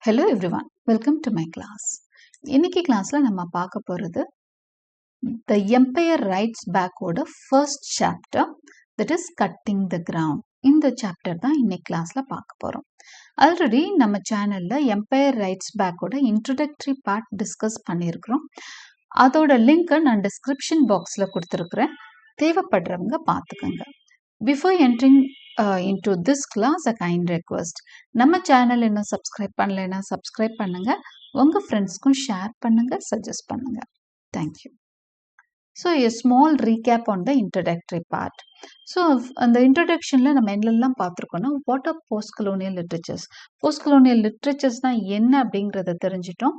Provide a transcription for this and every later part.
Hello everyone, welcome to my class. இன்னைக்கு கிளாஸ்ல நம்ம பார்க்க போறது The Empire Writes Backோட first chapter, that is Cutting the Ground. இந்த சாப்டர் தான் இன்னைக்கு கிளாஸ்ல பார்க்க போறோம். ஆல்ரெடி நம்ம சேனல்ல Empire Writes Backோட introductory part discuss பண்ணியிருக்கிறோம். அதோட லிங்க் நான் டிஸ்கிரிப்ஷன் பாக்ஸ்ல கொடுத்துருக்கிறேன். தேவைப்படுறவங்க பார்த்துக்கோங்க. Before entering into this class, a kind request. நம்ம சேனல் இன்னும் சப்ஸ்கிரைப் பண்ணலைன்னா சப்ஸ்கிரைப் பண்ணுங்க, உங்க ஃப்ரெண்ட்ஸ்க்கும் ஷேர் பண்ணுங்க, சஜஸ்ட் பண்ணுங்க. Thank you. So a small recap on the introductory part. So அந்த இன்ட்ரடக்ஷன்ல நம்ம என்னெல்லாம் பார்த்துருக்கோம்னா, what are post colonial literatures, post colonial லிட்ரேச்சர்ஸ்னா என்ன அப்படிங்கிறத தெரிஞ்சிட்டோம்.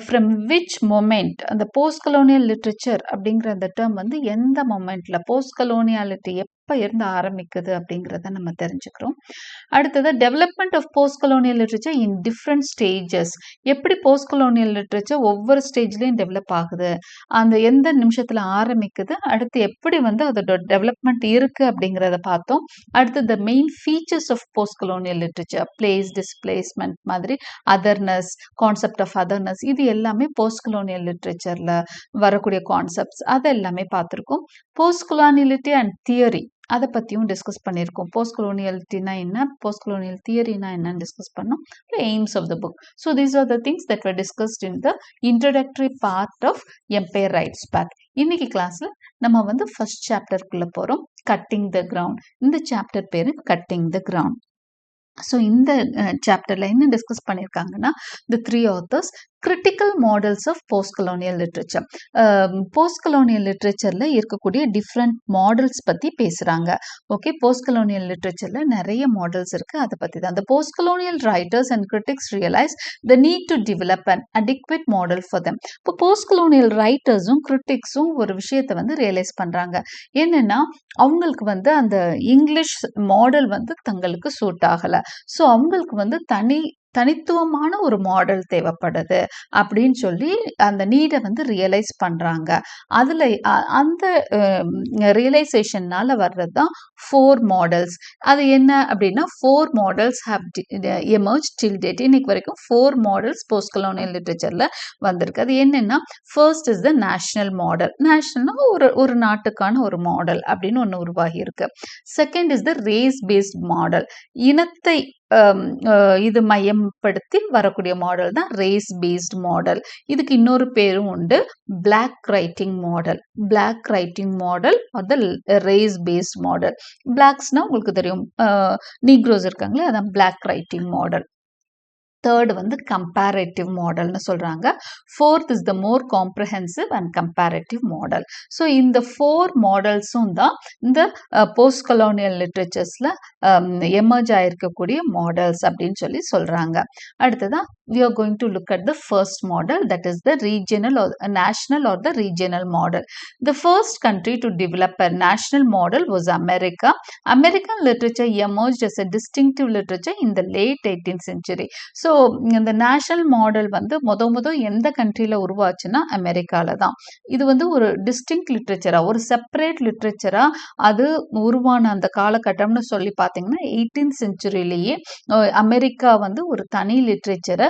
ஃப்ரம் விச் மொமெண்ட் அந்த போஸ்ட் கலோனியல் லிட்ரேச்சர் அப்படிங்கிற அந்த டேர்ம் வந்து எந்த மொமெண்ட்ல போஸ்ட் கலோனியாலிட்டி எப்போ இருந்து ஆரம்பிக்குது அப்படிங்கிறத நம்ம தெரிஞ்சுக்கிறோம். அடுத்தது development of post colonial literature in different stages, எப்படி போஸ்ட் கலோனியல் லிட்ரேச்சர் ஒவ்வொரு ஸ்டேஜ்லயும் டெவலப் ஆகுது, அந்த எந்த நிமிஷத்துல ஆரம்பிக்குது, அடுத்து எப்படி வந்து அதோட டெவலப்மெண்ட் இருக்கு அப்படிங்கிறத பார்த்தோம். அடுத்து the main features of post colonial literature, place, displacement மாதிரி, அதர்னஸ், கான்செப்ட் ஆஃப் அதர்னஸ், இது எல்லாமே போஸ்ட் கலோனியல் லிட்ரேச்சர்ல வரக்கூடிய கான்செப்ட்ஸ், அது எல்லாமே பார்த்துருக்கோம். போஸ்ட் கலோனியலிட்டி அண்ட் தியரி, அதை பற்றியும் டிஸ்கஸ் பண்ணியிருக்கோம். போஸ்ட் கலோனியலிட்டினா என்ன, போஸ்ட் கலோனியல் தியரினா என்னன்னு டிஸ்கஸ் பண்ணோம். Aims of the book. So these are the things that were discussed in the introductory part of empire writes back. இன்னைக்கு கிளாஸ்ல நம்ம வந்து ஃபர்ஸ்ட் சாப்டருக்குள்ள போறோம், கட்டிங் த கிரவுண்ட். இந்த சாப்டர் பேரு கட்டிங் த கிரவுண்ட். ஸோ இந்த சாப்டர்ல என்ன டிஸ்கஸ் பண்ணியிருக்காங்கன்னா, the three authors critical models of post colonial literature. Post colonial லிட்ரேச்சர்ல இருக்கக்கூடிய டிஃப்ரெண்ட் மாடல்ஸ் பத்தி பேசுறாங்க. ஓகே, போஸ்ட் கலோனியல் லிட்ரேச்சர்ல நிறைய மாடல்ஸ் இருக்கு, அதை பத்தி தான். The post colonial writers and critics realize the need to develop an adequate model for them. இப்போ போஸ்ட் கலோனியல் ரைட்டர்ஸும் கிரிட்டிக்ஸும் ஒரு விஷயத்தை வந்து ரியலைஸ் பண்றாங்க. என்னன்னா, அவங்களுக்கு வந்து அந்த இங்கிலீஷ் மாடல் வந்து தங்களுக்கு சூட் ஆகல. ஸோ அவங்களுக்கு வந்து தனித்துவமான ஒரு மாடல் தேவைப்படுது அப்படின்னு சொல்லி அந்த நீடை வந்து ரியலைஸ் பண்றாங்க. அதுல அந்த ரியலைசேஷன்னால வர்றது தான் 4 மாடல்ஸ். அது என்ன அப்படின்னா, 4 models have emerge till date. இன்னைக்கு வரைக்கும் 4 மாடல்ஸ் போஸ்ட் கலோனியல் லிட்ரேச்சர்ல வந்திருக்கு. அது என்னன்னா, first is the national model. நேஷனல்னா ஒரு நாட்டுக்கான ஒரு மாடல் அப்படின்னு ஒன்று உருவாகி இருக்கு. Second is the race based model. இனத்தை இது மையப்படுத்தி வரக்கூடிய மாடல் தான் ரேஸ் பேஸ்ட் மாடல். இதுக்கு இன்னொரு பேரும் உண்டு, black writing model. Black writing model or the race based model. பிளாக்ஸ்னா உங்களுக்கு தெரியும், நீக்ரோஸ் இருக்காங்களே, அதான் பிளாக் ரைட்டிங் மாடல். தேர்ட் வந்து கம்பேரேட்டிவ் மாடல்னு சொல்றாங்க. Fourth is the more comprehensive and comparative model. So இந்த 4 மாடல்ஸும் தான் இந்த போஸ்ட் கலோனியல் லிட்ரேச்சர்ஸ்ல எமர்ஜ் ஆயிருக்கக்கூடிய மாடல்ஸ் அப்படின்னு சொல்லி சொல்றாங்க. அடுத்ததான் we are going to look at the first model, that is the regional or national or the regional model. The first country to develop a national model was America. American literature emerged as a distinctive literature in the late 18th century. So இந்த national model வந்து முத எந்த கண்ட்ரியில் உருவாச்சுன்னா அமெரிக்கால தான். இது வந்து ஒரு டிஸ்டிங்க்ட் லிட்ரேச்சரா, ஒரு செப்பரேட் லிட்ரேச்சரா அது உருவான அந்த காலகட்டம்னு சொல்லி பார்த்தீங்கன்னா 18th செஞ்சுரியிலேயே அமெரிக்கா வந்து ஒரு தனி லிட்ரேச்சரை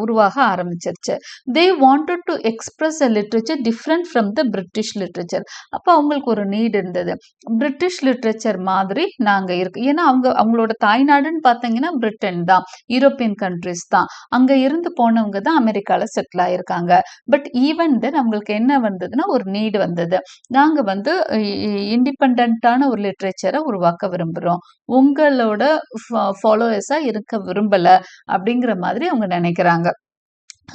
உருவாக ஆரம்பிச்சிருச்சு. They wanted to express a literature different from the British literature. அப்போ அவங்களுக்கு ஒரு நீட் இருந்தது, பிரிட்டிஷ் லிட்ரேச்சர் மாதிரி நாங்கள் இருக்கு. ஏன்னா அவங்களோட தாய்நாடுன்னு பார்த்தீங்கன்னா பிரிட்டன் தான், யூரோப்பியன் கண்ட்ரிஸ் தான். அங்க இருந்து போனவங்க தான் அமெரிக்கால செட்டில் ஆயிருக்காங்க. பட் ஈவன் தென் அவங்களுக்கு என்ன வந்ததுன்னா, ஒரு நீடு வந்தது, நாங்க வந்து இண்டிபெண்டான ஒரு லிட்ரேச்சரை உருவாக்க விரும்புறோம், உங்களோட ஃபாலோவர்ஸா இருக்க விரும்பல அப்படிங்கிற மாதிரி அவங்க நினைக்கிறாங்க.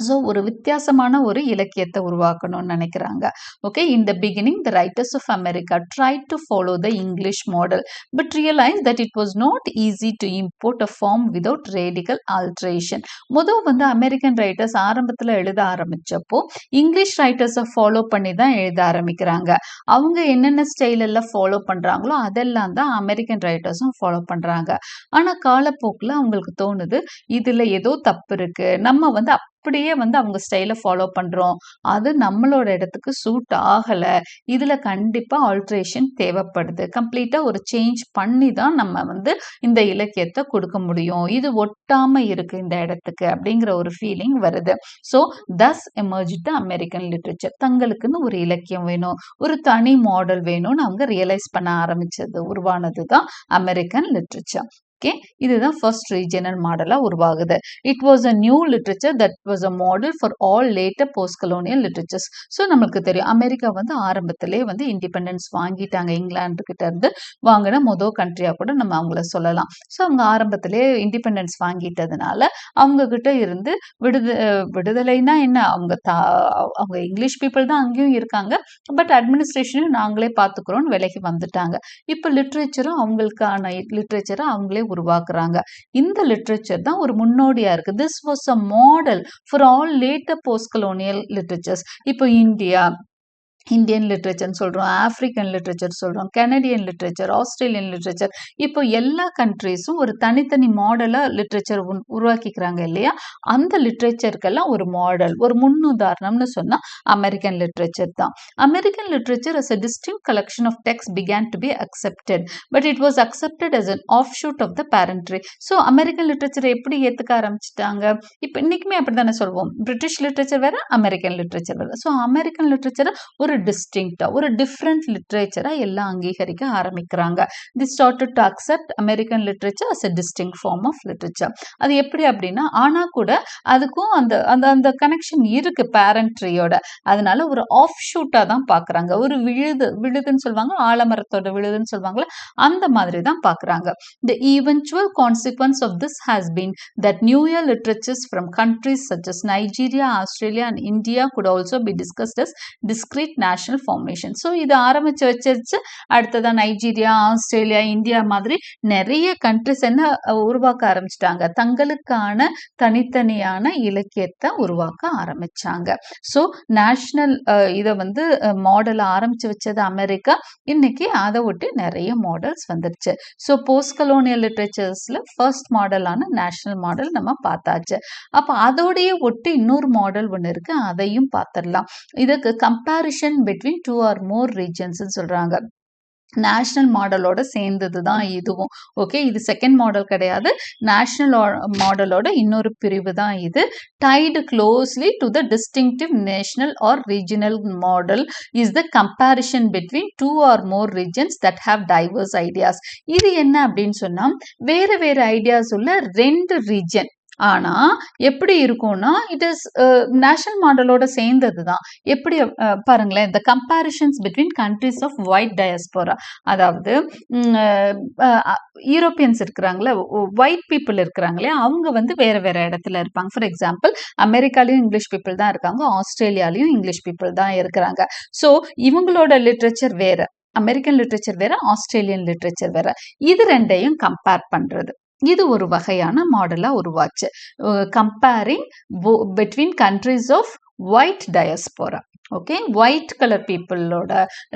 ஸோ ஒரு வித்தியாசமான ஒரு இலக்கியத்தை உருவாக்கணும்னு நினைக்கிறாங்க. Okay, in the beginning the writers of America tried to follow the English model but realise that it was not easy to import a form without radical alteration. முதல் வந்து அமெரிக்கன் ரைட்டர்ஸ் ஆரம்பத்தில் எழுத ஆரம்பிச்சப்போ இங்கிலீஷ் ரைட்டர்ஸை ஃபாலோ பண்ணி தான் எழுத ஆரம்பிக்கிறாங்க. அவங்க என்னென்ன ஸ்டைல் எல்லாம் ஃபாலோ பண்றாங்களோ அதெல்லாம் தான் அமெரிக்கன் ரைட்டர்ஸும் ஃபாலோ பண்றாங்க. ஆனால் காலப்போக்கில் அவங்களுக்கு தோணுது, இதுல ஏதோ தப்பு இருக்கு, நம்ம வந்து அப்படியே வந்து அவங்க ஸ்டைலை ஃபாலோ பண்ணுறோம், அது நம்மளோட இடத்துக்கு சூட் ஆகலை, இதில் கண்டிப்பாக ஆல்ட்ரேஷன் தேவைப்படுது, கம்ப்ளீட்டாக ஒரு சேஞ்ச் பண்ணி தான் நம்ம வந்து இந்த இலக்கியத்தை கொடுக்க முடியும், இது ஒட்டாமல் இருக்குது இந்த இடத்துக்கு அப்படிங்கிற ஒரு ஃபீலிங் வருது. So thus emerge the American literature. தங்களுக்குன்னு ஒரு இலக்கியம் வேணும், ஒரு தனி மாடல் வேணும்னு அவங்க ரியலைஸ் பண்ண ஆரம்பிச்சது உருவானது தான் அமெரிக்கன் லிட்ரேச்சர். ஓகே, இதுதான் ஃபர்ஸ்ட் ரீஜனல் மாடலாக உருவாகுது. It was a new literature that was a model for all later post colonial literatures. So நம்மளுக்கு தெரியும் அமெரிக்கா வந்து ஆரம்பத்திலே வந்து இண்டிபெண்டன்ஸ் வாங்கிட்டாங்க, இங்கிலாந்துக்கிட்ட இருந்து வாங்கின மொதல் கண்ட்ரியாக கூட நம்ம அவங்கள சொல்லலாம். ஸோ அவங்க ஆரம்பத்திலே இண்டிபெண்டன்ஸ் வாங்கிட்டதுனால அவங்க கிட்ட இருந்து விடுதலைனா என்ன, அவங்க இங்கிலீஷ் பீப்புள் தான் அங்கேயும் இருக்காங்க, பட் அட்மினிஸ்ட்ரேஷனும் நாங்களே பார்த்துக்கிறோன்னு விலைக்கு வந்துட்டாங்க. இப்போ லிட்ரேச்சரும் அவங்களுக்கான லிட்ரேச்சரை அவங்களே உருவாக்குறாங்க. இந்த லிட்ரேச்சர் தான் ஒரு முன்னோடியா இருக்கு. This was a model for all later post colonial literatures. இப்போ இந்தியன் லிட்ரேச்சர்னு சொல்கிறோம், ஆஃப்ரிக்கன் லிட்ரேச்சர் சொல்கிறோம், கனடியன் லிட்ரேச்சர், ஆஸ்திரேலியன் லிட்ரேச்சர், இப்போ எல்லா கண்ட்ரீஸும் ஒரு தனித்தனி மாடலாக லிட்ரேச்சர் உருவாக்கிக்கிறாங்க இல்லையா? அந்த லிட்ரேச்சருக்கெல்லாம் ஒரு மாடல், ஒரு முன்னுதாரணம்னு சொன்னால் அமெரிக்கன் லிட்ரேச்சர் தான். American literature as a distinct collection of texts began to be accepted, but it was accepted as an offshoot of the parent tree. So American லிட்ரேச்சரை எப்படி ஏற்றுக்க ஆரம்பிச்சிட்டாங்க? இப்போ இன்றைக்குமே அப்படி தானே சொல்வோம், பிரிட்டிஷ் லிட்ரேச்சர் வேறு, அமெரிக்கன் லிட்ரேச்சர் வேறு. ஸோ அமெரிக்கன் லிட்ரேச்சரை ஒரு டிஸ்டிங்க்டா, ஒரு டிஃப்ரெண்ட் லிட்ரேச்சரா எல்லாம் அங்கீகரிக்க ஆரம்பிக்கிறாங்க. They started to accept American literature as a distinct form of literature. அது எப்படி அப்படின்னா, ஆனா கூட அதுக்கும் அந்த அந்த அந்த கனெக்ஷன் இருக்கு பேரண்ட் ட்ரீயோட. அதனால ஒரு ஆஃப் ஷூட்டா தான் பார்க்குறாங்க, ஒரு விழுதுன்னு சொல்லுவாங்க, ஆலமரத்தோட விழுதுன்னு சொல்லுவாங்களே, அந்த மாதிரி தான் பார்க்குறாங்க. The eventual consequence of this has been that newer literatures from countries such as Nigeria, Australia and India could also be discussed as discrete national formation. So இது ஆரம்பிச்சு வச்சிருச்சு. அடுத்ததான் நைஜீரியா, ஆஸ்திரேலியா, இந்தியா மாதிரி நிறைய கண்ட்ரிஸ் என்ன உருவாக்க ஆரம்பிச்சிட்டாங்க, தங்களுக்கான தனித்தனியான இலக்கியத்தை உருவாக்க ஆரம்பிச்சாங்க. ஸோ நேஷனல் இதை வந்து மாடலை ஆரம்பிச்சு வச்சது அமெரிக்கா. இன்னைக்கு அதை ஒட்டி நிறைய மாடல்ஸ் வந்துருச்சு. ஸோ போஸ்ட் கலோனியல் லிட்ரேச்சர்ஸில் ஃபர்ஸ்ட் மாடலான நேஷனல் மாடல் நம்ம பார்த்தாச்சு. அப்போ அதோடைய ஒட்டி இன்னொரு மாடல் ஒன்று இருக்கு, அதையும் பார்த்துடலாம். இதுக்கு comparison between 2 or more regions சொல்றாங்க. நேஷனல் மாடலோட சேர்ந்தது தான் இதுவும். ஓகே, இது செகண்ட் மாடல் கிடையாது, நேஷனல் மாடலோட இன்னொரு பிரிவு தான் இது. Tied closely to the distinctive national or regional model is the comparison between 2 or more regions that have diverse ideas. இது என்ன அப்படின்னு சொன்னா, வேற வேற ஐடியாஸ் உள்ள 2 ரீஜன், ஆனா எப்படி இருக்கும்னா இட் இஸ் நேஷனல் மாடலோட சேர்ந்தது தான். எப்படி பாருங்களேன், இந்த comparisons between countries of white diaspora, அதாவது யூரோப்பியன்ஸ் இருக்கிறாங்களே, ஒயிட் பீப்புள் இருக்கிறாங்களே, அவங்க வந்து வேற வேற இடத்துல இருப்பாங்க. ஃபார் எக்ஸாம்பிள் அமெரிக்காலையும் இங்கிலீஷ் பீப்புள் தான் இருக்காங்க, ஆஸ்திரேலியாலையும் இங்கிலீஷ் பீப்புள் தான் இருக்கிறாங்க. ஸோ இவங்களோட லிட்ரேச்சர் வேற, அமெரிக்கன் லிட்ரேச்சர் வேற, ஆஸ்திரேலியன் லிட்ரேச்சர் வேற. இது ரெண்டையும் கம்பேர் பண்றது, இது ஒரு வகையான மாடலா உருவாச்சு. Comparing between countries of white diaspora. Okay, white colour பீப்புளோட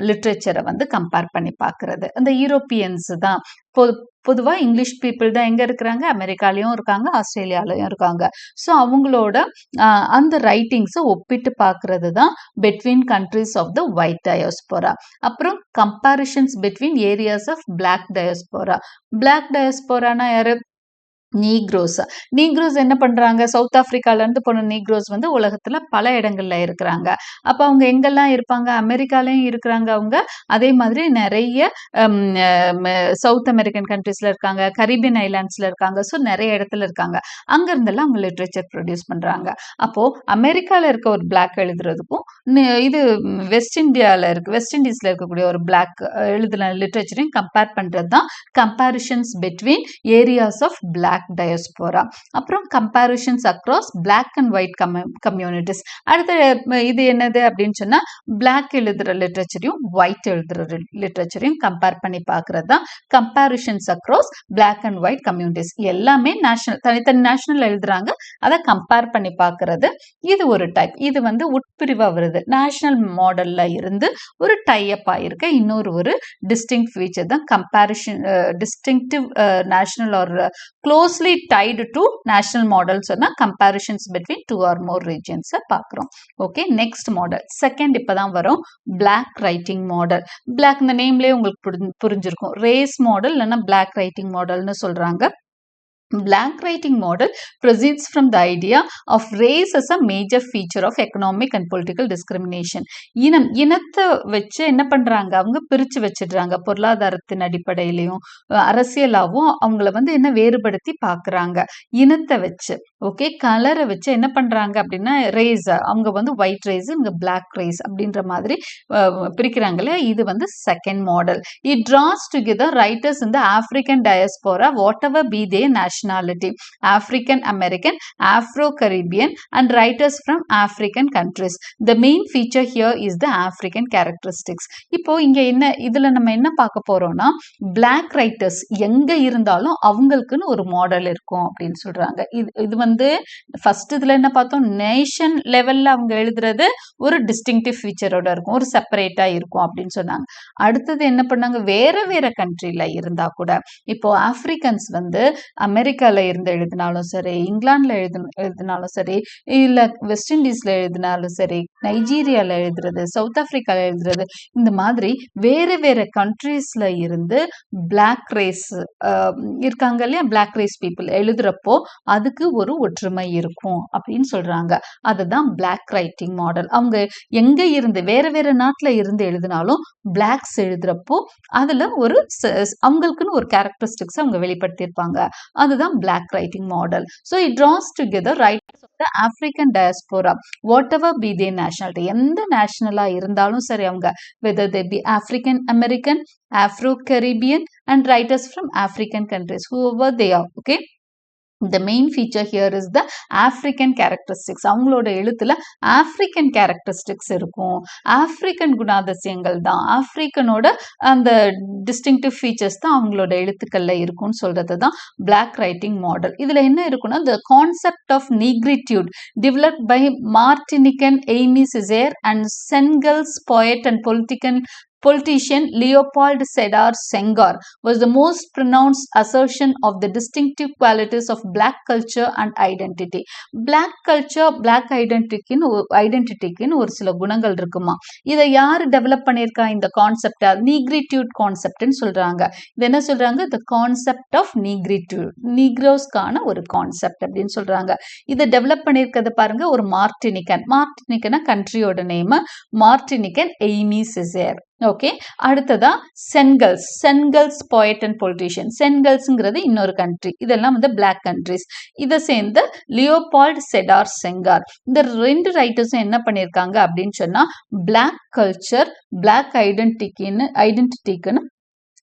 லிட்ரேச்சரை வந்து கம்பேர் பண்ணி பார்க்கறது. அந்த யூரோப்பியன்ஸ் தான் பொதுவாக இங்கிலீஷ் பீப்புள் தான் எங்கே இருக்கிறாங்க, அமெரிக்காலையும் இருக்காங்க, ஆஸ்திரேலியாலையும் இருக்காங்க. ஸோ அவங்களோட அந்த ரைட்டிங்ஸை ஒப்பிட்டு பார்க்கறது தான் between countries of the white diaspora. அப்புறம் comparisons between areas of black diaspora. Black டயஸ்போரானா யாரு? நீக்ரோஸ் என்ன பண்றாங்க, சவுத் ஆப்பிரிக்காலேருந்து போன நீக்ரோஸ் வந்து உலகத்துல பல இடங்கள்ல இருக்கிறாங்க. அப்போ அவங்க எங்கெல்லாம் இருப்பாங்க, அமெரிக்காலையும் இருக்கிறாங்க அவங்க, அதே மாதிரி நிறைய சவுத் அமெரிக்கன் கண்ட்ரீஸ்ல இருக்காங்க, கரீபியன் ஐலாண்ட்ஸ்ல இருக்காங்க. ஸோ நிறைய இடத்துல இருக்காங்க. அங்க இருந்தெல்லாம் அவங்க லிட்ரேச்சர் ப்ரொடியூஸ் பண்றாங்க. அப்போ அமெரிக்கால இருக்க ஒரு பிளாக் எழுதுறதுக்கும் இது வெஸ்ட் இண்டீஸ்ல இருக்கக்கூடிய ஒரு பிளாக் எழுதுன லிட்ரேச்சரையும் கம்பேர் பண்றது தான் comparisons between areas of black diaspora. அப்புறம் comparisons across black and white communities. அடுத்த இது என்னது அப்படின்னு சொன்னா, பிளாக் எழுதுற லிட்ரேச்சரையும் ஒயிட் எழுதுற லிட்ரேச்சரையும் கம்பேர் பண்ணி பார்க்கறது தான் comparisons across black and white communities. எல்லாமே நேஷனல், தனித்தனி நேஷனல் எழுதுறாங்க, அதை கம்பேர் பண்ணி பார்க்கறது. இது ஒரு டைப். இது வந்து உட்பிரிவா வருது. நேஷனல் மாடல்ல இருந்து ஒரு டைப் ஆயிருக்க இன்னொரு ஒரு டிஸ்டிங்க்ட் ஃபீச்சர் தான் comparison, distinctive national or close mostly tied to national model சொன்னா comparisons between 2 or more regions பார்க்குறோம். ஓகே, நெக்ஸ்ட் மாடல் செகண்ட் இப்பதான் வரும், பிளாக் ரைட்டிங் மாடல். பிளாக் இந்த நேம்லேயே உங்களுக்கு புரிஞ்சிருக்கும், ரேஸ் மாடல் இல்லைன்னா பிளாக் ரைட்டிங் மாடல்னு சொல்றாங்க. Black writing model proceeds from the idea of race as a major feature of economic and political discrimination. இனத்தை வச்சு என்ன பண்றாங்க, அவங்க பிரிச்சு வச்சிடுறாங்க. பொருளாதாரத்தின் அடிப்படையிலையும் அரசியலாவும் அவங்கள என்ன வேறுபடுத்தி பார்க்குறாங்க இனத்தை வச்சு. ஓகே, கலரை வச்சு என்ன பண்றாங்க அப்படின்னா ரேஸ், அவங்க ஒயிட் ரேஸ், இவங்க பிளாக் ரேஸ் அப்படின்ற மாதிரி பிரிக்கிறாங்களே. இது second model. It draws together writers in the African diaspora whatever be they nationality, African American, Afro-Caribbean and writers from African countries. The main feature here is the African characteristics. இப்போ இங்க இதுல நம்ம என்ன பார்க்க போறோம்னா, black writers எங்க இருந்தாலும் அவங்களுக்குன்னு ஒரு மாடல் இருக்கும் அப்படின்னு சொல்றாங்க. இது ஃபர்ஸ்ட் இதுல என்ன பார்த்தோம், நேஷன் லெவல்ல அவங்க எழுதுறது ஒரு டிஸ்டிங்டிவ் ஃபீச்சரோட இருக்கும், ஒரு செப்பரேட்டா இருக்கும் அப்படின்னு சொன்னாங்க. அடுத்தது என்ன பண்ணாங்க, வேற வேற கண்ட்ரில இருந்தா கூட, இப்போ ஆப்பிரிக்கன்ஸ் அமெரிக்கால இருந்து எழுதினாலும் சரி, இங்கிலாந்துல எழுதினாலும் சரி, இல்ல வெஸ்ட் இண்டீஸ்ல எழுதினாலும் சரி, நைஜீரியால எழுதுறது, சவுத் ஆப்பிரிக்கால எழுதுறது, இந்த மாதிரி வேற வேற கண்ட்ரீஸ்ல இருந்து பிளாக் ரேஸ் இருக்காங்க இல்லையா, பிளாக் ரேஸ் பீப்புள் எழுதுறப்போ அதுக்கு ஒரு ஒற்றுமை இருக்கும் அப்படின்னு சொல்றாங்க. அதுதான் பிளாக் ரைட்டிங் மாடல். அவங்க எங்க இருந்து வேற வேற நாட்டுல இருந்து எழுதினாலும் பிளாக்ஸ் எழுதுறப்போ அதுல ஒரு அவங்களுக்குன்னு ஒரு கேரக்டரிஸ்டிக்ஸ் அவங்க வெளிப்படுத்தியிருப்பாங்க. அதுதான் black writing model. So it draws together writers of the African diaspora, whatever be their nationality. எந்த nationalா இருந்தாலும் சரி அவங்க, whether they be African American, Afro-Caribbean and writers from African countries, whoever they are. Okay. The main feature here is the African characteristics. அவங்களோட எழுத்துல African characteristics இருக்கும், African குணாதிசயங்கள் தான், ஆப்பிரிக்கனோட அந்த டிஸ்டிங்டிவ் ஃபீச்சர்ஸ் தான் அவங்களோட எழுத்துக்கள்ல இருக்கும்னு சொல்றது தான் பிளாக் ரைட்டிங் மாடல். இதுல என்ன இருக்குன்னா, the concept of negritude developed by Martinican Aimé Césaire and Senegalese poet and politician Leopold Sédar Senghor was the most pronounced assertion of the distinctive qualities of black culture and identity. Black culture, black ஐடென்டிட்டிக்குன்னு ஒரு சில குணங்கள் இருக்குமா. இதை யார் develop பண்ணியிருக்கா இந்த கான்செப்டா, நீக்ரிட்யூட் கான்செப்ட்னு சொல்றாங்க. இது என்ன சொல்றாங்க, the concept of negritude, நீக்ரோஸ்க்கான ஒரு கான்செப்ட் அப்படின்னு சொல்றாங்க. இதை டெவலப் பண்ணியிருக்கிறது பாருங்க ஒரு மார்டினிக்கனா கண்ட்ரியோட நேம், மார்டினிக்கன் எய்மி செசேர். ஓகே, அடுத்ததா சென்கல்ஸ் poet and politician. சென்கல்ஸ்ங்கிறது இன்னொரு கண்ட்ரி. இதெல்லாம் பிளாக் கண்ட்ரிஸ். இதை சேர்ந்த லியோபால்ட் செடார் செங்கார். இந்த ரெண்டு ரைட்டர்ஸும் என்ன பண்ணியிருக்காங்க அப்படின்னு சொன்னா, பிளாக் கல்ச்சர், பிளாக் ஐடென்டிட்டிக்குன்னு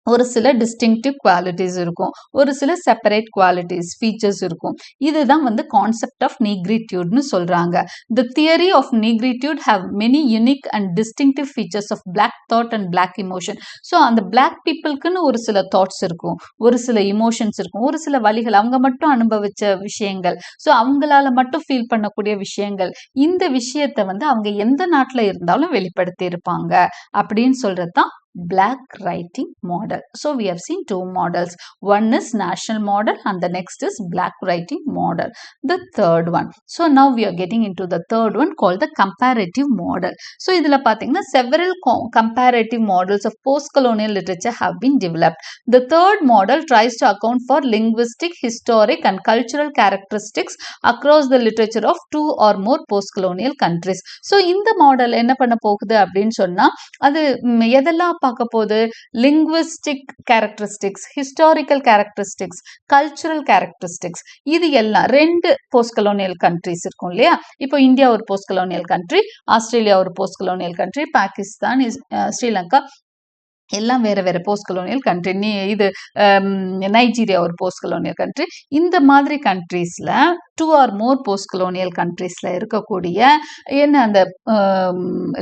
ஒரு சில டிஸ்டிங்டிவ் குவாலிட்டிஸ் இருக்கும், ஒரு சில செப்பரேட் குவாலிட்டிஸ் ஃபீச்சர்ஸ் இருக்கும். இதுதான் கான்செப்ட் ஆஃப் நீக்ரிட்யூட்னு சொல்றாங்க. The theory of negritude have many unique and distinctive features of black thought and black emotion. So அந்த பிளாக் பீப்புளுக்குன்னு ஒரு சில தாட்ஸ் இருக்கும், ஒரு சில இமோஷன்ஸ் இருக்கும், ஒரு சில வழிகள், அவங்க மட்டும் அனுபவிச்ச விஷயங்கள், ஸோ அவங்களால மட்டும் ஃபீல் பண்ணக்கூடிய விஷயங்கள், இந்த விஷயத்தை அவங்க எந்த நாட்டில் இருந்தாலும் வெளிப்படுத்தி இருப்பாங்க அப்படின்னு சொல்றது தான் black writing model. So we have seen two models. One is national model and the next is black writing model. The third one. So now we are getting into the third one called the comparative model. So idhula pathina several comparative models of post-colonial literature have been developed. The third model tries to account for linguistic, historic and cultural characteristics across the literature of two or more post-colonial countries. So இந்த model என்ன பண்ண போகுது அப்படின்னு சொன்னா, அது எதெல்லாம் பார்க்க போது, linguistic characteristics, historical characteristics, cultural characteristics, இது எல்லாம் ரெண்டு போஸ்ட் கலோனியல் கண்ட்ரிஸ் இருக்கும் இல்லையா. இப்போ இந்தியா ஒரு போஸ்ட் கலோனியல் கண்ட்ரி, ஆஸ்திரேலியா ஒரு post colonial country, Pakistan, Sri Lanka எல்லாம் வேற வேற போஸ்ட் கலோனியல் கண்ட்ரி, இது நைஜீரியா ஒரு போஸ்ட் கலோனியல் கண்ட்ரி. இந்த மாதிரி கண்ட்ரீஸ்ல டூ ஆர் மோர் போஸ்ட் கலோனியல் கண்ட்ரீஸ்ல இருக்கக்கூடிய அந்த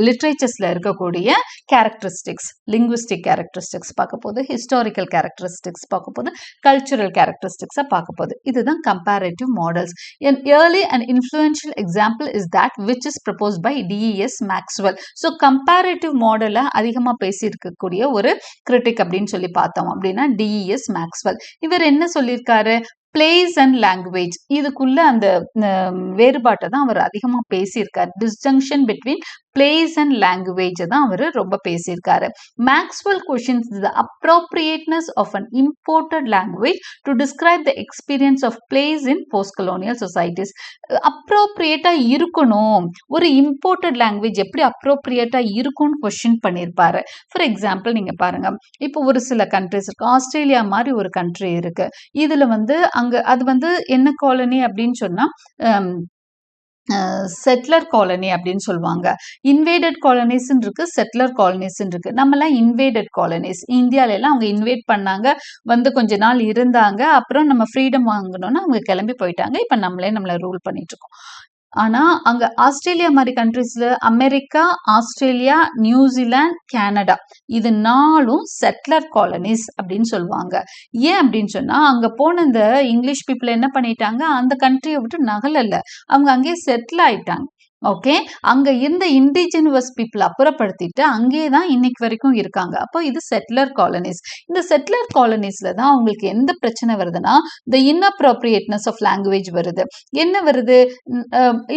லிட்ரேச்சர்ஸ்ல இருக்கக்கூடிய கேரக்டரிஸ்டிக்ஸ், லிங்குவிஸ்டிக் கேரக்டரிஸ்டிக்ஸ் பார்க்க போது, ஹிஸ்டாரிக்கல் கேரக்டரிஸ்டிக்ஸ் பார்க்க போது, கல்ச்சுரல் கேரக்டரிஸ்டிக்ஸை பார்க்க போது. இதுதான் comparative models. An early and influential example is that which is proposed by D.E.S. Maxwell. So comparative மாடலை அதிகமாக பேசியிருக்கக்கூடிய ஒரு கிரிட்டிக் அப்படின்னு சொல்லி பார்த்தோம் அப்படின்னா D.E.S. Maxwell. இவர் என்ன சொல்லியிருக்காரு, பிளேஸ் அண்ட் லாங்குவேஜ் இதுக்குள்ள அந்த வேறுபாட்டை தான் அவர் அதிகமா பேசியிருக்காரு. Disjunction between place and language தான் அவர் ரொம்ப பேசியிருக்காரு. Maxwell questions the appropriateness of an imported language to describe the experience of place in post colonial societies. அப்ரோப்ரியேட்டா இருக்கணும், ஒரு இம்போர்ட்டட் லாங்குவேஜ் எப்படி அப்ரோப்ரியேட்டா இருக்கும்னு கொஸ்டின் பண்ணியிருப்பாரு. ஃபார் எக்ஸாம்பிள் நீங்க பாருங்க, இப்போ ஒரு சில கண்ட்ரிஸ் இருக்கு, ஆஸ்திரேலியா மாதிரி ஒரு கண்ட்ரி இருக்கு. இதுல வந்து அங்க அது வந்து என்ன காலனி அப்படின்னு சொன்னா செட்லர் காலனி அப்படின்னு சொல்லுவாங்க. இன்வேடட் காலனிஸ் இருக்கு, செட்லர் காலனிஸ் இருக்கு. நம்மலாம் இன்வேடட் காலனிஸ். இந்தியால எல்லாம் அவங்க இன்வேட் பண்ணாங்க, வந்து கொஞ்ச நாள் இருந்தாங்க, அப்புறம் நம்ம ஃப்ரீடம் வாங்கணும்னா அவங்க கிளம்பி போயிட்டாங்க. இப்ப நம்மளை ரூல் பண்ணிட்டு இருக்கோம். ஆனா அங்க ஆஸ்திரேலியா மாதிரி கண்ட்ரிஸ்ல அமெரிக்கா, ஆஸ்திரேலியா, நியூசிலாந்து, கனடா இது 4ம் செட்லர் காலனிஸ் அப்படின்னு சொல்லுவாங்க. ஏன் அப்படின்னு சொன்னா அங்க போன இந்த இங்கிலீஷ் பீப்புள் என்ன பண்ணிட்டாங்க, அந்த கண்ட்ரியை விட்டு நகலல்ல, அவங்க அங்கேயே செட்டில் ஆயிட்டாங்க. ஓகே, அங்க இருந்த இண்டிஜினஸ் பீப்புள் அப்புறப்படுத்திட்டு அங்கேயே தான் இன்னைக்கு வரைக்கும் இருக்காங்க. அப்போ இது செட்லர் காலனிஸ். இந்த செட்லர் காலனிஸ்ல தான் அவங்களுக்கு எந்த பிரச்சனை வருதுன்னா த இன்அப்ரோப்ரியேட்னஸ் ஆஃப் லாங்குவேஜ் வருது. என்ன வருது,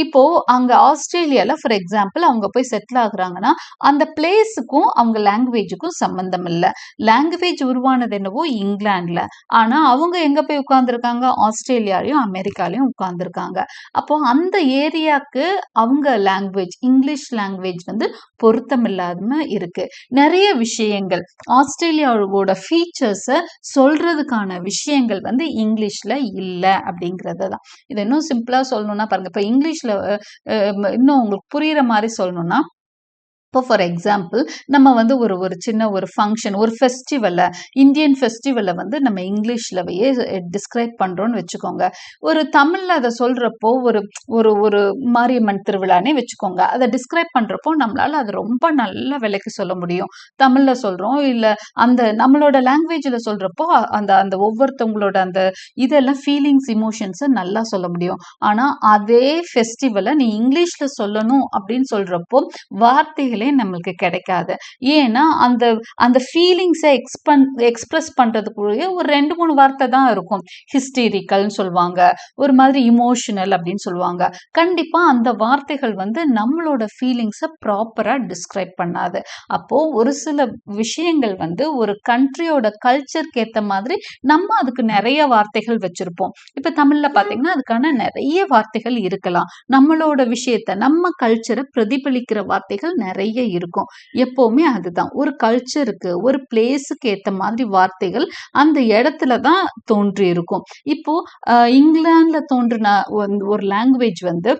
இப்போ அங்க ஆஸ்திரேலியால ஃபார் எக்ஸாம்பிள் அவங்க போய் செட்டில் ஆகுறாங்கன்னா அந்த பிளேஸுக்கும் அவங்க லாங்குவேஜுக்கும் சம்பந்தம் இல்லை. லாங்குவேஜ் உருவானது என்னவோ இங்கிலாந்துல, ஆனா அவங்க எங்க போய் உட்கார்ந்துருக்காங்க, ஆஸ்திரேலியாலையும் அமெரிக்காலையும் உட்கார்ந்துருக்காங்க. அப்போ அந்த ஏரியாவுக்கு அவங்க லாங்குவேஜ் இங்கிலீஷ் லாங்குவேஜ் வந்து பொருத்தமில்லாம இருக்கு. நிறைய விஷயங்கள் ஆஸ்திரேலியாவோட ஃபீச்சர்ஸை சொல்றதுக்கான விஷயங்கள் வந்து இங்கிலீஷ்ல இல்லை அப்படிங்கிறது தான். இதை இன்னும் சிம்பிளா சொல்லணும்னா பாருங்க, இப்போ இங்கிலீஷ்ல இன்னும் உங்களுக்கு புரியுற மாதிரி சொல்லணும்னா, இப்போ ஃபார் எக்ஸாம்பிள் நம்ம வந்து ஒரு சின்ன ஒரு ஃபங்க்ஷன், ஒரு ஃபெஸ்டிவலை, இந்தியன் ஃபெஸ்டிவலை வந்து நம்ம இங்கிலீஷ்லவையே டிஸ்கிரைப் பண்ணுறோன்னு வச்சுக்கோங்க. ஒரு தமிழில் அதை சொல்கிறப்போ ஒரு ஒரு ஒரு மாரியம்மன் திருவிழானே வச்சுக்கோங்க, அதை டிஸ்கிரைப் பண்ணுறப்போ நம்மளால் அதை ரொம்ப நல்ல விலைக்கு சொல்ல முடியும். தமிழில் சொல்கிறோம் இல்லை அந்த நம்மளோட லாங்குவேஜில் சொல்கிறப்போ அந்த அந்த ஒவ்வொருத்தவங்களோட அந்த இதெல்லாம் ஃபீலிங்ஸ் இமோஷன்ஸை நல்லா சொல்ல முடியும். ஆனால் அதே ஃபெஸ்டிவலை நீ இங்கிலீஷில் சொல்லணும் அப்படின்னு சொல்கிறப்போ வார்த்தைகள் நம்மளுக்கு கிடைக்காது. ஏன்னா அந்த அந்த ஃபீலிங்ஸை எக்ஸ்பிரஸ் பண்றதுக்குரிய ஒரு 2-3 வார்த்தை தான் இருக்கும். ஹிஸ்டீரிக்கல்னு சொல்லுவாங்க, ஒரு மாதிரி இமோஷனல் அப்படின்னு சொல்லுவாங்க. கண்டிப்பா அந்த வார்த்தைகள் வந்து நம்மளோட ஃபீலிங்ஸை ப்ராப்பரா டிஸ்கிரைப் பண்ணாது. அப்போ ஒரு சில விஷயங்கள் வந்து ஒரு கண்ட்ரியோட கல்ச்சருக்கு ஏற்ற மாதிரி நம்ம அதுக்கு நிறைய வார்த்தைகள் வச்சிருப்போம். இப்ப தமிழ்ல பாத்தீங்கன்னா அதுக்கான நிறைய வார்த்தைகள் இருக்கலாம். நம்மளோட விஷயத்த நம்ம கல்ச்சரை பிரதிபலிக்கிற வார்த்தைகள் நிறைய இருக்கும். எப்பவுமே அதுதான், ஒரு கல்ச்சருக்கு ஒரு பிளேஸுக்கு ஏத்த மாதிரி வார்த்தைகள் அந்த இடத்துல தான் தோன்றி இருக்கும். இப்போ இங்கிலாந்துல தோன்றின ஒரு லாங்குவேஜ் வந்து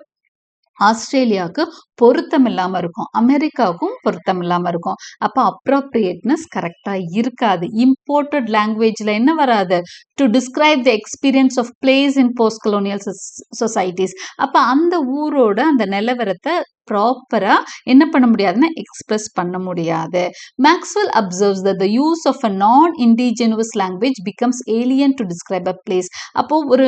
ஆஸ்திரேலியாவுக்கு பொருத்தம் இல்லாம இருக்கும், அமெரிக்காவுக்கும் பொருத்தம் இல்லாம இருக்கும். அப்ப அப்ரோப்ரியேட்னஸ் கரெக்டா இருக்காது. இம்போர்ட்டட் லாங்குவேஜ்ல என்ன வராது, to describe the experience of place in post colonial societies. அப்ப அந்த ஊரோட அந்த நிலவரத்தை ப்ராப்பரா என்ன பண்ண முடியாதுன்னா எக்ஸ்பிரஸ் பண்ண முடியாது. Maxwell absorbs that the use of a non-indigenous language becomes alien to describe a place. அப்போ ஒரு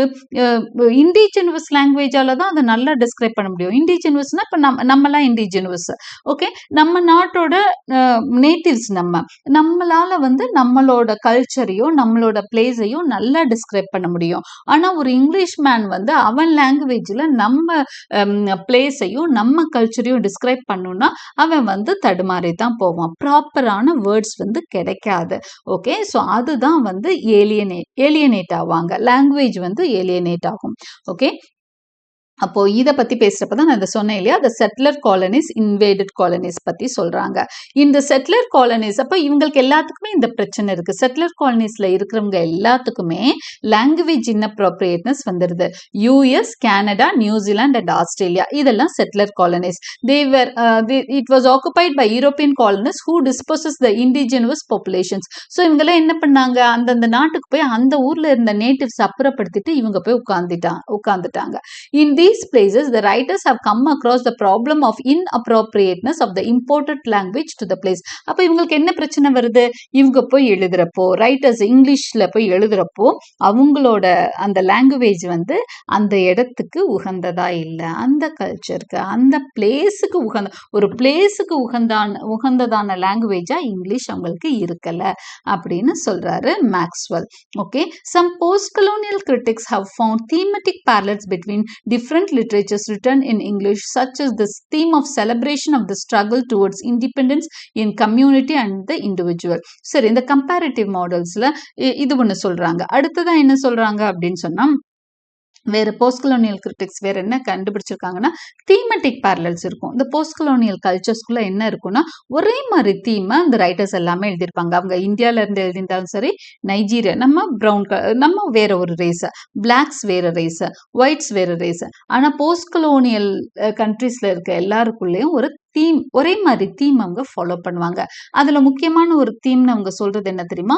இண்டிஜினஸ் லாங்குவேஜால தான் அதை நல்லா டிஸ்கிரைப் பண்ண முடியும். இண்டிஜினஸ்னா இப்போ நம்மலாம் இண்டிஜினஸ், ஓகே, நம்ம நாட்டோட நேட்டிவ்ஸ், நம்மளால வந்து நம்மளோட கல்ச்சரையும் நம்மளோட பிளேஸையும் நல்லா டிஸ்கிரைப் பண்ண முடியும். ஆனா ஒரு இங்கிலீஷ் மேன் வந்து அவன் லாங்குவேஜ்ல நம்ம பிளேஸையும் நம்ம கல்ச்சரையும் டிஸ்கிரைப் பண்ணணும்னா அவன் வந்து தடுமாறி தான் போவான். ப்ராப்பரான வேர்ட்ஸ் வந்து கிடைக்காது. ஓகே, ஸோ அதுதான் வந்து ஏலியனேட் ஆவாங்க, லாங்குவேஜ் வந்து ஏலியனேட் ஆகும். ஓகே, அப்போ இதை பத்தி பேசுறப்ப தான் நான் இதை சொன்னேன் இல்லையா, அந்த செட்லர் காலனிஸ் இன்வேடட் காலனிஸ் பத்தி சொல்றாங்க. இந்த செட்லர் காலனிஸ் அப்போ இவங்களுக்கு எல்லாத்துக்குமே இந்த பிரச்சனை இருக்கு. செட்லர் காலனிஸ்ல இருக்கிறவங்க எல்லாத்துக்குமே லாங்குவேஜ் இன்அப்ரோப்ரியேட்னஸ் வந்துடுது. US, Canada, New Zealand and Australia இதெல்லாம் settler colonies. It was occupied by European colonies who dispossess the indigenous populations. So இவங்கெல்லாம் என்ன பண்ணாங்க, அந்தந்த நாட்டுக்கு போய் அந்த ஊர்ல இருந்த நேட்டிவ்ஸ் அப்புறப்படுத்திட்டு இவங்க போய் உட்கார்ந்துட்டாங்க. இன் these places, the writers have come across the problem of inappropriateness of the imported language to the place. அப்ப இவங்களுக்கு என்ன பிரச்சனை வருது? இவங்க போய் எழுதுறப்போ, ரைட்டர்ஸ் இங்கிலீஷ்ல போய் எழுதுறப்போ அவங்களோட அந்த லாங்குவேஜ் வந்து அந்த இடத்துக்கு உகந்ததா இல்லை, அந்த கல்ச்சருக்கு அந்த பிளேஸுக்கு ஒரு பிளேஸுக்கு உகந்ததான லாங்குவேஜா இங்கிலீஷ் அவங்களுக்கு இருக்கல அப்படின்னு சொல்றாரு Maxwell. Okay, some post-colonial critics have found thematic parallels between different literatures written in English, such as the theme of celebration of the struggle towards independence in community and the individual. சரி, இந்த comparative மாடல்ஸ்ல இது ஒன்று சொல்றாங்க. அடுத்ததான் என்ன சொல்றாங்க அப்படின்னு சொன்னா, வேற போஸ்ட் கொலோனியல் கிரிட்டிக்ஸ் வேற என்ன கண்டுபிடிச்சிருக்காங்கன்னா, தீமெட்டிக் பேரலல்ஸ் இருக்கும். இந்த போஸ்ட் கொலோனியல் கல்ச்சர்ஸ்குள்ள என்ன இருக்குன்னா, ஒரே மாதிரி தீமை அந்த ரைட்டர்ஸ் எல்லாமே எழுதியிருப்பாங்க. அவங்க இந்தியால இருந்து எழுதியிருந்தாலும் சரி, நைஜீரியா, நம்ம வேற ஒரு ரேஸ், பிளாக்ஸ் வேற ரேஸ், ஒயிட்ஸ் வேற ரேஸ். ஆனா போஸ்ட் கொலோனியல் கண்ட்ரீஸ்ல இருக்க எல்லாருக்குள்ளேயும் ஒரு தீம், ஒரே மாதிரி தீம் அவங்க ஃபாலோ பண்ணுவாங்க. அதுல முக்கியமான ஒரு தீம்னு அவங்க சொல்றது என்ன தெரியுமா?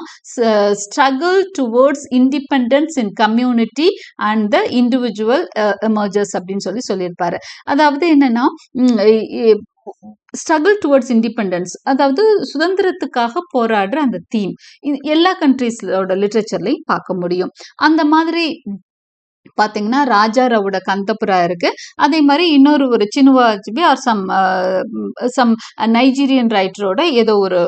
Struggle towards independence in community and the individual emerges அப்படின்னு சொல்லியிருப்பாரு. அதாவது என்னன்னா, ஸ்ட்ரகிள் டுவர்ட்ஸ் இண்டிபெண்டன்ஸ், அதாவது சுதந்திரத்துக்காக போராடுற அந்த தீம் எல்லா கண்ட்ரீஸோட லிட்ரேச்சர்லையும் பார்க்க முடியும். அந்த மாதிரி பாத்தீங்கன்னா ராஜா ராவோட கந்தபுரா இருக்கு. அதே மாதிரி இன்னொரு ஒரு சினுவாஜிபி ஆர் சம் நைஜீரியன் ரைட்டரோட ஏதோ ஒரு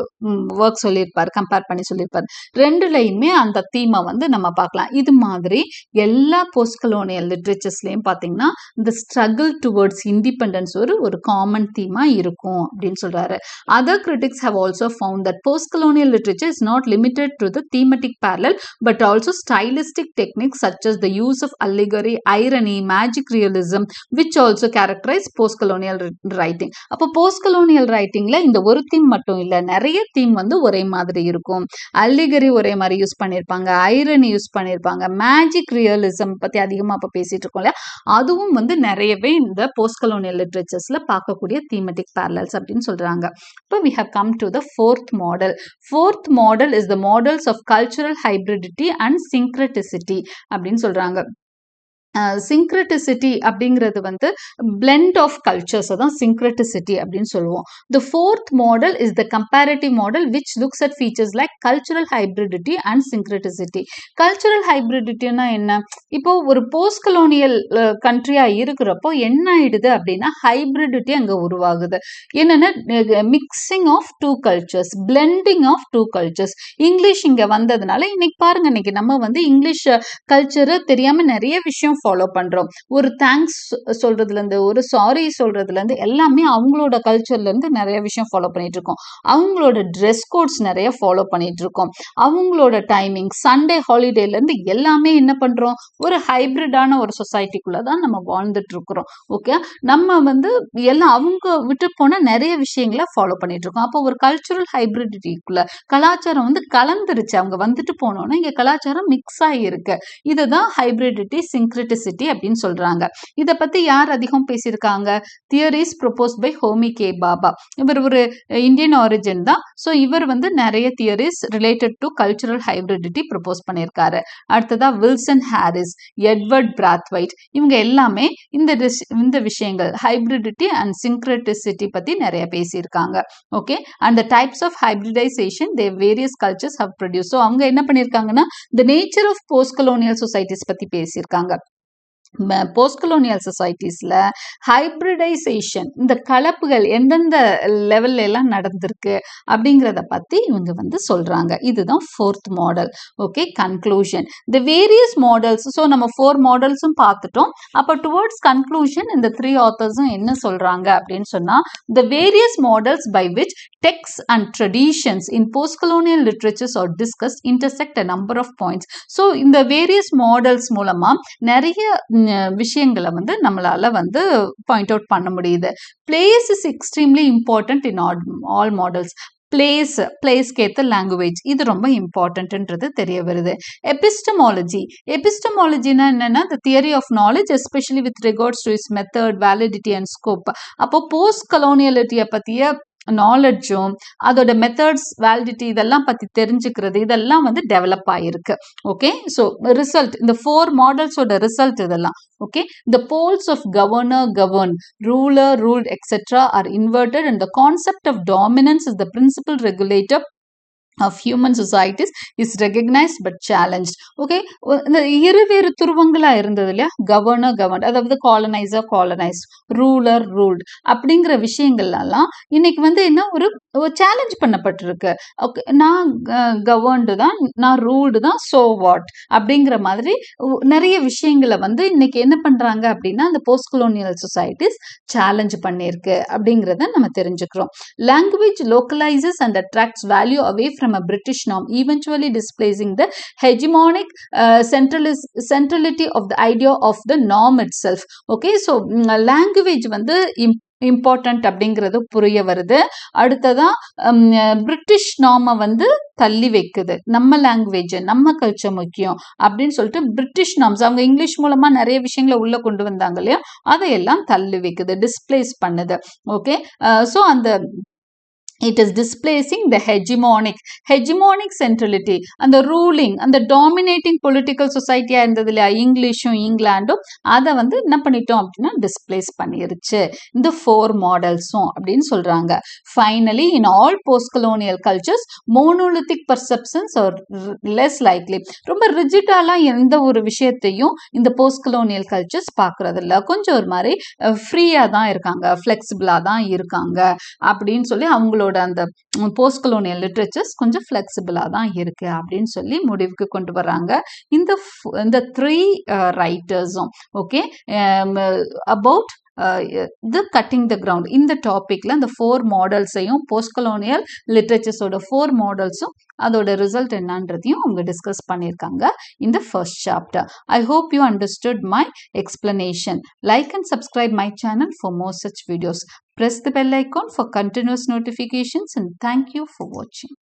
ஒர்க் சொல்லியிருப்பாரு, கம்பேர் பண்ணி சொல்லியிருப்பாரு. ரெண்டுலையுமே அந்த தீமை வந்து நம்ம பார்க்கலாம். இது மாதிரி எல்லா போஸ்ட் கொலோனியல் லிட்ரேச்சர்ஸ்லயும் பாத்தீங்கன்னா இந்த ஸ்ட்ரகிள் டுவர்ட்ஸ் இண்டிபெண்டன்ஸ் ஒரு காமன் தீமா இருக்கும் அப்படின்னு சொல்றாரு. Other critics have also found that post-colonial literature is not limited to the thematic parallel, but also stylistic techniques such as the use of allegory, irony, magic realism, which also characterize post-colonial writing. அப்போ post-colonial writingல இந்த ஒரு theme மட்டும் இல்லை, நிறைய theme வந்து ஒரே மாதிரி இருக்கும். அல்லிகரி ஒரே மாதிரி யூஸ் பண்ணியிருப்பாங்க, ஐரனி யூஸ் பண்ணியிருப்பாங்க, மேஜிக் ரியலிசம் பற்றி அதிகமாக இப்போ பேசிட்டு இருக்கோம் இல்லையா, அதுவும் வந்து நிறையவே இந்த post-colonial literatures பார்க்கக்கூடிய thematic parallels அப்படின்னு சொல்றாங்க. இப்போ we have come to the fourth model. Fourth model is the models of cultural hybridity and syncreticity அப்படின்னு சொல்றாங்க. சிங்க்ரெட்டிசிட்டி அப்படிங்கிறது வந்து பிளெண்ட் ஆஃப் கல்ச்சர்ஸ் தான் சிங்க்ரெட்டிசிட்டி அப்படின்னு சொல்லுவோம். The fourth model is the comparative model which looks at features like cultural hybridity and syncreticity. Cultural ஹைப்ரிடிட்டினா என்ன? இப்போ ஒரு போஸ்ட் கொலோனியல் கண்ட்ரியா இருக்கிறப்போ என்ன ஆயிடுது அப்படின்னா ஹைப்ரிடிட்டி அங்கே உருவாகுது. என்னன்னா mixing of two cultures, blending of two cultures. English இங்கே வந்ததுனால இன்னைக்கு பாருங்க, இன்னைக்கு நம்ம வந்து இங்கிலீஷ் கல்ச்சரை தெரியாம நிறைய விஷயம் ஃபாலோ பண்றோம். ஒரு தேங்க்ஸ் சொல்றதுல இருந்து, ஒரு சாரி சொல்றதுல இருந்து எல்லாமே அவங்களோட கல்ச்சர்ல இருந்து நிறைய விஷயம் ஃபாலோ பண்ணிட்டு இருக்கோம். அவங்களோட ட்ரெஸ் கோட்ஸ் நிறைய ஃபாலோ பண்ணிட்டு இருக்கோம். அவங்களோட டைமிங், சண்டே ஹாலிடேல இருந்து எல்லாமே என்ன பண்றோம், ஒரு ஹைபிரிடான ஒரு சொசைட்டிக்குள்ளதான் நம்ம வாழ்ந்துட்டு இருக்கிறோம். ஓகே, நம்ம வந்து எல்லாம் அவங்க விட்டு போன நிறைய விஷயங்களை ஃபாலோ பண்ணிட்டு இருக்கோம். அப்போ ஒரு கல்ச்சுரல் ஹைபிரிடிட்டிக்குள்ள கலாச்சாரம் வந்து கலந்துருச்சு. அவங்க வந்துட்டு போனோம்னா இங்க கலாச்சாரம் மிக்ஸ் ஆகிருக்கு. இதுதான் ஹைபிரிடிட்டி, சிங்க்ரெட்டிசிட்டி அப்படின்னு சொல்றாங்க. இத பத்தி யார் அதிகம் பேசியிருக்காங்க? Theories proposed by Homi K Bhabha. இவர் ஒரு இந்தியன் ஆரிஜின் தான். ஸோ இவர் வந்து நிறைய theories related to cultural hybridity propose பண்ணியிருக்காரு. அடுத்ததா வில்சன் ஹாரிஸ், எட்வர்ட் பிராத்வைட், இவங்க எல்லாமே இந்த விஷயங்கள் ஹைபிரிடிட்டி அண்ட் சிங்க்ரெட்டிசிட்டி பத்தி நிறைய பேசியிருக்காங்க. Okay, and the types of hybridisation they various cultures how produce. So அவங்க என்ன பண்ணியிருக்காங்கன்னா the nature of post colonial societies பத்தி பேசியிருக்காங்க. போஸ்ட் கொலோனியல் சொசைட்டிஸ்ல ஹைபிரிடைசேஷன், இந்த கலப்புகள் எந்தெந்த லெவல்ல எல்லாம் நடந்திருக்கு அப்படிங்கிறத பத்தி இவங்க வந்து சொல்றாங்க. இதுதான் ஃபோர்த் மாடல். Okay, conclusion. தி வேரியஸ் மாடல்ஸ். ஸோ நம்ம 4 மாடல்ஸும் பார்த்துட்டோம். அப்போ டுவர்ட்ஸ் கன்க்ளூஷன் இந்த 3 ஆத்தர்ஸும் என்ன சொல்றாங்க அப்படின்னு சொன்னா, the various models by which texts and traditions in post-colonial literatures are discussed intersect a number of points. So இந்த various models மூலமா நிறைய விஷயங்களை வந்து நம்மளால வந்து பாயிண்ட் அவுட் பண்ண முடியுது. Place is extremely important in all models. பிளேஸ்க்கு ஏற்ற லாங்குவேஜ் இது ரொம்ப இம்பார்ட்டன்ட்ன்றது தெரிய வருது. எபிஸ்டமாலஜினா என்னன்னா the theory of knowledge especially with regards to its method, validity and scope. அப்போ போஸ்ட் கொலோனியலிட்டியை பத்திய நாலெட்ஜும் அதோட மெத்தட்ஸ் வேலிடிட்டி இதெல்லாம் பற்றி தெரிஞ்சுக்கிறது இதெல்லாம் வந்து டெவலப் ஆகிருக்கு. ஓகே, ஸோ ரிசல்ட் இந்த 4 மாடல்ஸோட ரிசல்ட் இதெல்லாம். Okay, the poles of governor govern, ruler ruled etc. are inverted and the concept of dominance is the principal regulator of human societies is recognized but challenged. Okay, இந்த இருவேறு துருவங்களா இருந்தது இல்லையா, governor governed, அதாவது காலனைசர் colonised, ruler ruled அப்படிங்கிற விஷயங்கள்லாம் இன்னைக்கு வந்து என்ன ஒரு சேலஞ்ச் பண்ணப்பட்டிருக்கு. ஓகே, நான் கவர்ன்டு தான், நான் ரூல்டு தான், சோ வாட் அப்படிங்கிற மாதிரி நிறைய விஷயங்களை வந்து இன்னைக்கு என்ன பண்றாங்க அப்படின்னா அந்த போஸ்ட் கொலோனியல் சொசைட்டிஸ் சேலஞ்ச் பண்ணியிருக்கு அப்படிங்கிறத நம்ம தெரிஞ்சுக்கிறோம். Language localizes and attracts value away from a British norm, eventually displacing the hegemonic centrality of the idea of the norm itself. Okay, so language வந்து இம்பார்ட்டன்ட் அப்படிங்கிறது புரிய வருது. அடுத்ததான் பிரிட்டிஷ் நார்மை வந்து தள்ளி வைக்குது. நம்ம லாங்குவேஜ் நம்ம கல்ச்சர் முக்கியம் அப்படின்னு சொல்லிட்டு பிரிட்டிஷ் நார்ம்ஸ் அவங்க இங்கிலீஷ் மூலமா நிறைய விஷயங்களை உள்ள கொண்டு வந்தாங்க இல்லையா, அதையெல்லாம் தள்ளி வைக்குது, டிஸ்பிளேஸ் பண்ணுது. ஓகே, ஸோ அந்த it is displacing the hegemonic centrality and the ruling and the dominating political society இருந்தது இல்லையா, இங்கிலீஷும் இங்கிலாண்டும் அதை வந்து என்ன பண்ணிட்டோம் அப்படின்னா டிஸ்பிளேஸ் பண்ணிருச்சு இந்த 4 மாடல்ஸும் அப்படின்னு சொல்றாங்க. Finally in all post colonial cultures monolithic perceptions are less likely. ரொம்ப ரிஜிட்டாலாம் எந்த ஒரு விஷயத்தையும் இந்த போஸ்ட் கொலோனியல் கல்ச்சர்ஸ் பார்க்கறது இல்லை, கொஞ்சம் ஒரு மாதிரி ஃப்ரீயாக தான் இருக்காங்க, ஃப்ளெக்சிபிளாக தான் இருக்காங்க அப்படின்னு சொல்லி அவங்களோட அந்த போஸ்ட் கொலோனியல் லிட்ரேச்சர்ஸ் கொஞ்சம் ஃப்ளெக்சிபிளாக தான் இருக்கு அப்படின்னு சொல்லி முடிவுக்கு கொண்டு வர்றாங்க இந்த 3 ரைட்டர்ஸும். Okay, about the cutting the ground இந்த டாபிக்ல இந்த 4 மாடல்ஸையும் போஸ்ட் கொலோனியல் லிட்ரேச்சர்ஸோட 4 மாடல்ஸும் அதோட ரிசல்ட் என்னன்றதையும் அவங்க டிஸ்கஸ் பண்ணியிருக்காங்க இந்த first chapter. I hope you understood my explanation. Like and subscribe my channel for more such videos. Press the bell icon for continuous notifications and thank you for watching.